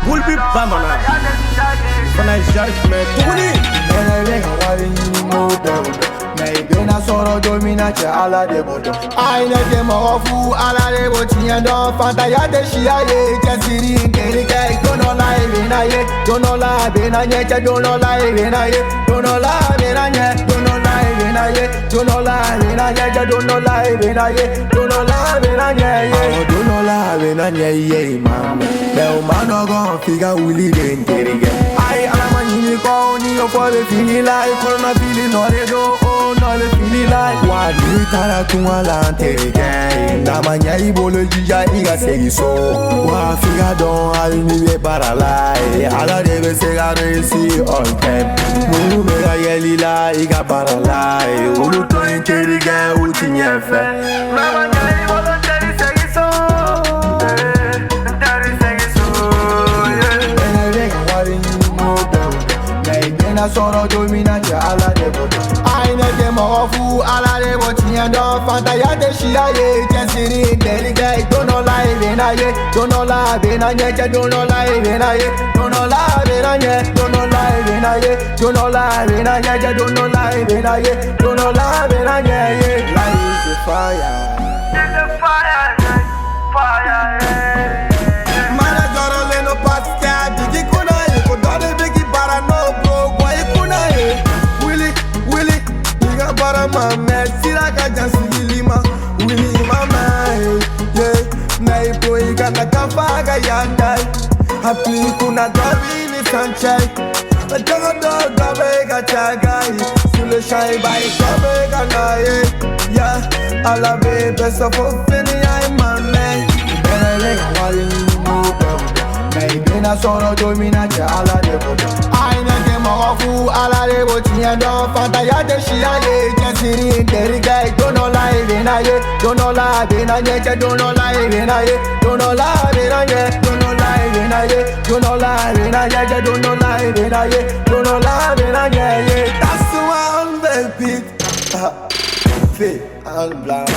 Wolbi Bamana. Fana Jarkman. Tuguni. Bena soro domina che ala de bodo. Ai ne ke mo fu ala de boti endo fanta ya de shia ye kesiri keri ke dono la e bena ye dono la bena nye che dono la e bena ye dono la bena nye dono la e bena ye dono la bena nye che dono la e bena ye dono la bena nye ye dono la bena nye ye mama be o mano go figa uli de keri ke ai ala mani ko ni o for the feel like for na feel no re do no le feel like wa ni tara kun ala terige na manya ibolo jija iga segi so wa figa don al ni be parala ala debe se ga resi on time mu me ga yeli la iga parala ulu to terige uti nyefe na manya ibolo teri segi so teri segi so ene ga wari mo do na soro domina ja ala de bodo ai ne ke mo fu ala de boti endo fanta ya de shia ye kesiri deli gai dono la e bena ye dono la bena nye che dono la e bena ye dono la bena nye dono la e bena ye dono la bena nye che dono la e bena ye dono la bena nye ye life is a fire it's a fire mana joro le no paska digi kuna e ko dole bigi para no para mama, sira ka jansi lima, wili mama, yeah. Na ipo ika na kafaga yandai, happy kuna gabi ni sanchai, ajaga do gabe ga chagai, sule shai bai gabe ga nae, yeah. Ala be besa fofini ay mame, bena lega wali ni bena soro domina ja ala de bodo. Ai ne ke mo fu ala de boti endo fanta ya de shia ye kesiri keri gai dono la e bena ye dono la bena nye che dono la e bena ye dono la bena nye dono la e bena ye dono la bena nye che dono la e bena ye dono la bena nye ye that's one baby fit and blank